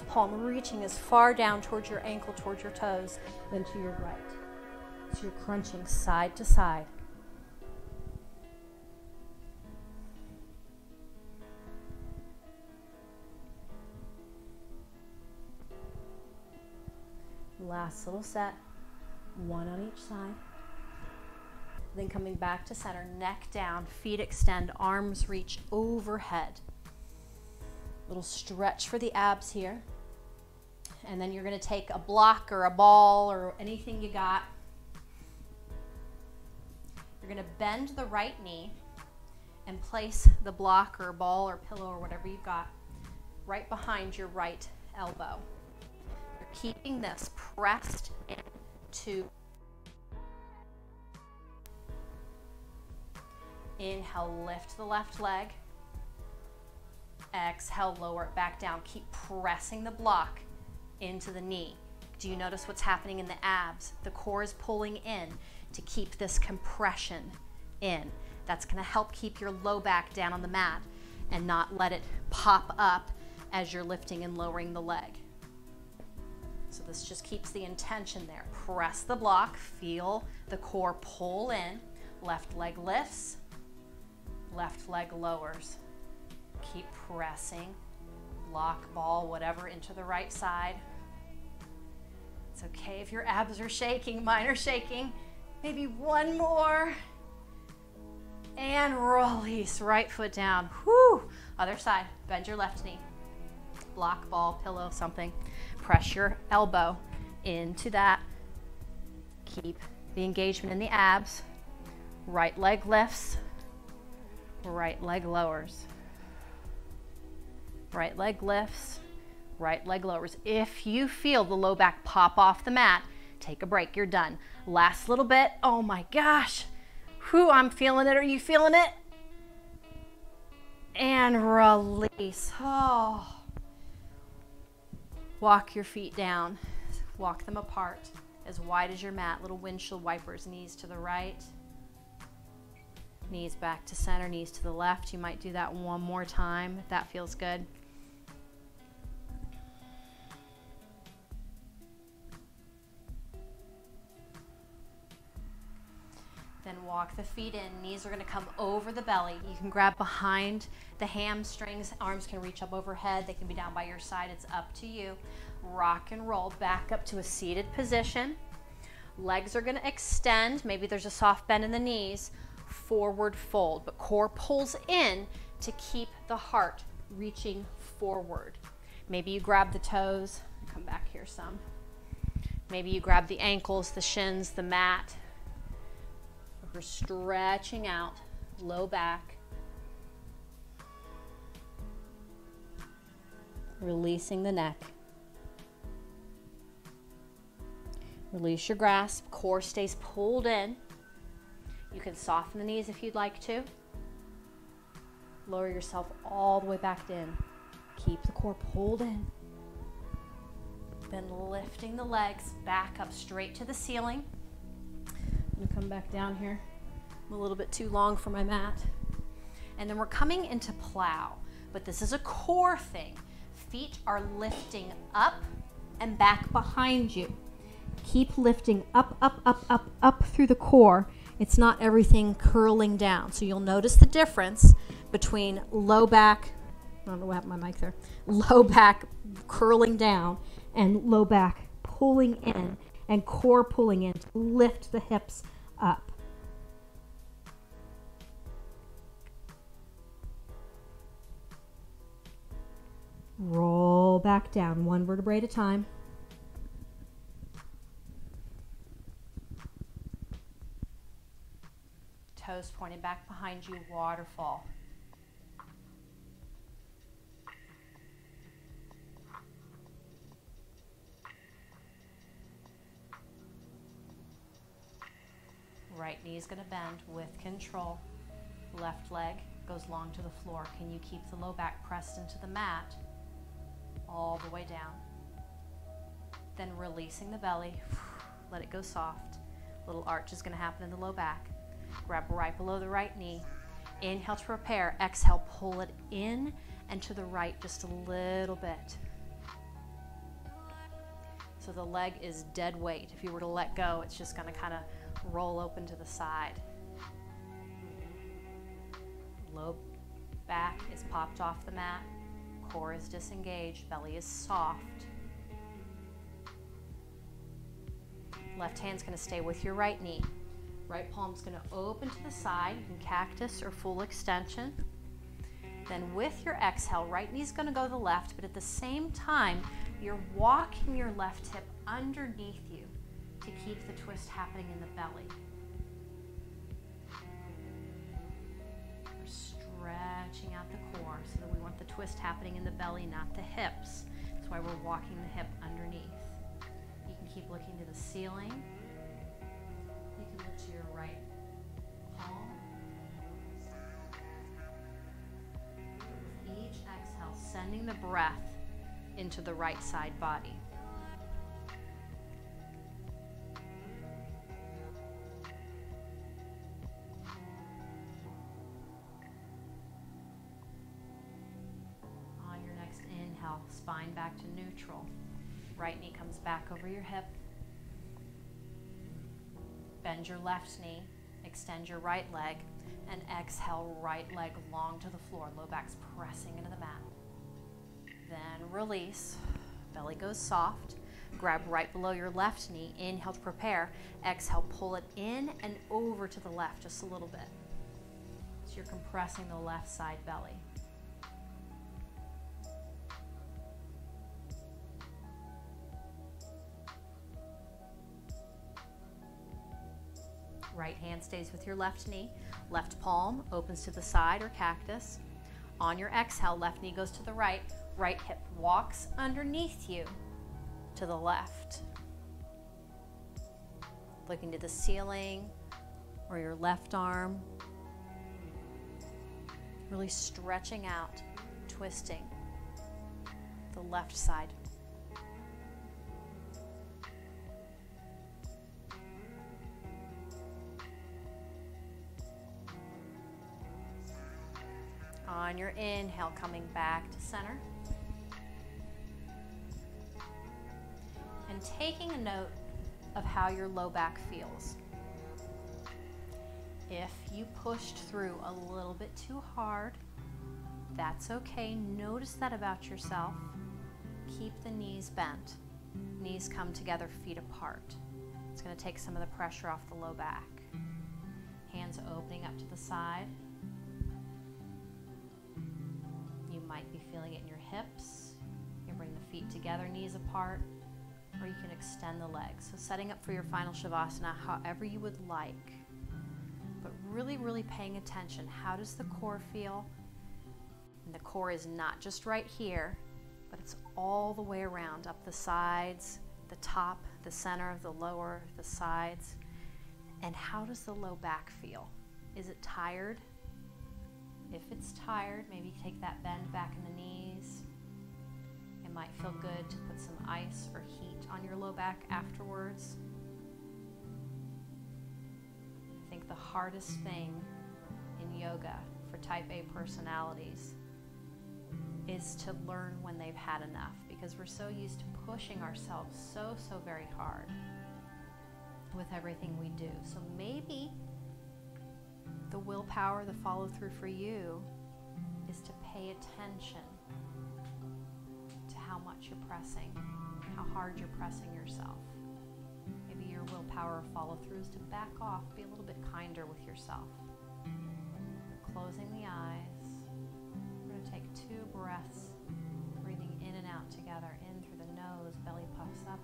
palm, reaching as far down towards your ankle, towards your toes, than to your right. So you're crunching side to side. Last little set, one on each side. Then coming back to center, neck down, feet extend, arms reach overhead. Little stretch for the abs here. And then you're gonna take a block or a ball or anything you got. You're gonna bend the right knee and place the block or ball or pillow or whatever you've got right behind your right elbow. You're keeping this pressed into Inhale, lift the left leg. Exhale, lower it back down. Keep pressing the block into the knee. Do you notice what's happening in the abs? The core is pulling in to keep this compression in. That's going to help keep your low back down on the mat and not let it pop up as you're lifting and lowering the leg. So this just keeps the intention there. Press the block, feel the core pull in. Left leg lifts, left leg lowers. Keep pressing, block, ball, whatever, into the right side. It's okay if your abs are shaking, mine are shaking. Maybe one more. And release, right foot down. Whew. Other side, bend your left knee. Block, ball, pillow, something. Press your elbow into that. Keep the engagement in the abs. Right leg lifts, right leg lowers. Right leg lifts, right leg lowers. If you feel the low back pop off the mat, take a break, you're done. Last little bit, oh my gosh. Whew, I'm feeling it, are you feeling it? And release, oh. Walk your feet down, walk them apart as wide as your mat, little windshield wipers, knees to the right, knees back to center, knees to the left. You might do that one more time if that feels good. Then walk the feet in. Knees are going to come over the belly. You can grab behind the hamstrings. Arms can reach up overhead. They can be down by your side. It's up to you. Rock and roll back up to a seated position. Legs are going to extend. Maybe there's a soft bend in the knees. Forward fold, but core pulls in to keep the heart reaching forward. Maybe you grab the toes. Come back here some. Maybe you grab the ankles, the shins, the mat. We're stretching out, low back. Releasing the neck. Release your grasp, core stays pulled in. You can soften the knees if you'd like to. Lower yourself all the way back in. Keep the core pulled in. Then lifting the legs back up straight to the ceiling. I'm gonna come back down here. I'm a little bit too long for my mat. And then we're coming into plow, but this is a core thing. Feet are lifting up and back behind you. Keep lifting up, up, up, up, up through the core. It's not everything curling down. So you'll notice the difference between low back, I don't know what happened to my mic there, low back curling down and low back pulling in and core pulling in to lift the hips up. Roll back down, one vertebrae at a time. Toes pointed back behind you, waterfall. Right knee is going to bend with control. Left leg goes long to the floor. Can you keep the low back pressed into the mat all the way down? Then releasing the belly, let it go soft. Little arch is going to happen in the low back. Grab right below the right knee. Inhale to prepare. Exhale, pull it in and to the right just a little bit. So the leg is dead weight. If you were to let go, it's just going to kind of roll open to the side. Low back is popped off the mat. Core is disengaged. Belly is soft. Left hand's going to stay with your right knee. Right palm's going to open to the side. You can cactus or full extension. Then with your exhale, right knee's going to go to the left, but at the same time, you're walking your left hip underneath you to keep the twist happening in the belly. We're stretching out the core so that we want the twist happening in the belly, not the hips. That's why we're walking the hip underneath. You can keep looking to the ceiling. You can look to your right palm. sending the breath into the right side body. On your next inhale, spine back to neutral. Right knee comes back over your hip. Bend your left knee, extend your right leg, and exhale, right leg long to the floor. Low back's pressing into the mat. Then release, belly goes soft. Grab right below your left knee, inhale to prepare. Exhale, pull it in and over to the left just a little bit. So you're compressing the left side belly. Right hand stays with your left knee. Left palm opens to the side or cactus. On your exhale, left knee goes to the right. Right hip walks underneath you to the left. Looking to the ceiling or your left arm. Really stretching out, twisting the left side. On your inhale, coming back to center. And taking a note of how your low back feels. If you pushed through a little bit too hard, that's okay. Notice that about yourself. Keep the knees bent. Knees come together, feet apart. It's going to take some of the pressure off the low back. Hands opening up to the side. You might be feeling it in your hips. You can bring the feet together, knees apart, or you can extend the legs. So setting up for your final Shavasana however you would like. But really, really paying attention. How does the core feel? And the core is not just right here, but it's all the way around, up the sides, the top, the center of the lower, the sides. And how does the low back feel? Is it tired? If it's tired, maybe take that bend back in the knees. It might feel good to put some ice or heat on your low back afterwards. I think the hardest thing in yoga for type A personalities is to learn when they've had enough, because we're so used to pushing ourselves so very hard with everything we do. So maybe the willpower, the follow through for you is to pay attention to how much you're pressing, how hard you're pressing yourself. Maybe your willpower or follow through is to back off, be a little bit kinder with yourself. Closing the eyes. We're going to take 2 breaths, breathing in and out together, in through the nose, belly puffs up,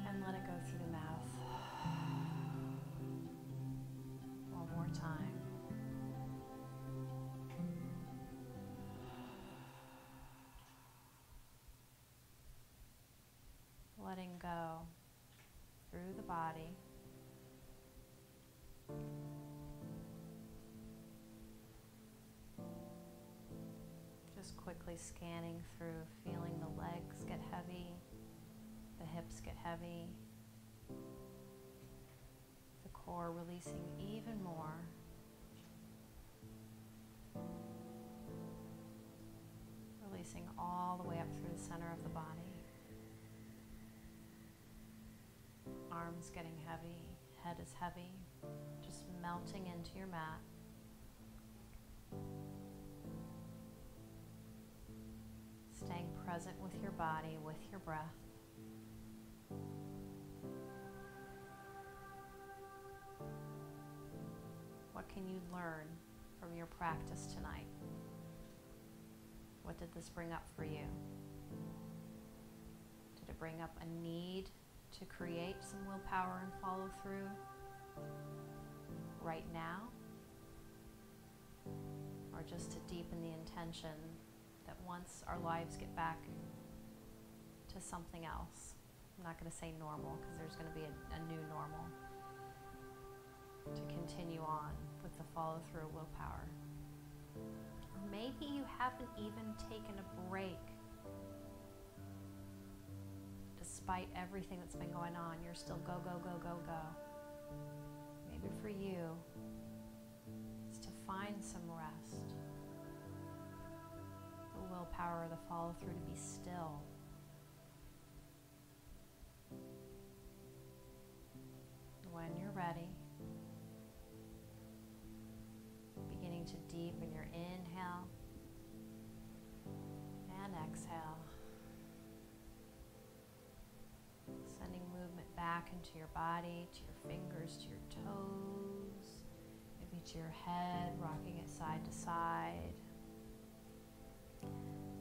and let it go through the mouth. One more time. Letting go through the body. Just quickly scanning through, feeling the legs get heavy, the hips get heavy, the core releasing even more. Releasing all the way up through the center of the body. Arms getting heavy, head is heavy, just melting into your mat. Staying present with your body, with your breath. What can you learn from your practice tonight? What did this bring up for you? Did it bring up a need to create some willpower and follow through right now? Or just to deepen the intention that once our lives get back to something else, I'm not going to say normal because there's going to be a new normal, to continue on with the follow through willpower. Or maybe you haven't even taken a break. Despite everything that's been going on, you're still go, go, go, go, go. Maybe for you, it's to find some rest. The willpower, the follow through to be still. When you're ready, beginning to deepen your inhale and exhale. Sending movement back into your body, to your fingers, to your toes, maybe to your head, rocking it side to side.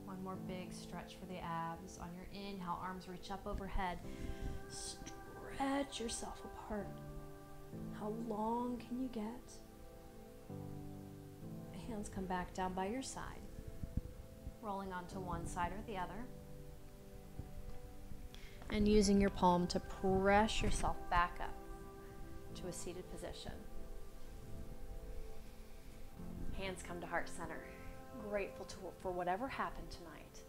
One more big stretch for the abs. On your inhale, arms reach up overhead. Stretch yourself apart. How long can you get? Hands come back down by your side, rolling onto one side or the other. And using your palm to press yourself back up to a seated position. Hands come to heart center. Grateful for whatever happened tonight,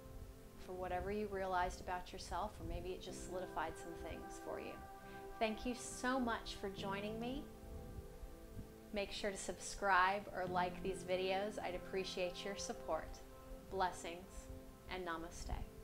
for whatever you realized about yourself, or maybe it just solidified some things for you. Thank you so much for joining me. Make sure to subscribe or like these videos. I'd appreciate your support. Blessings and namaste.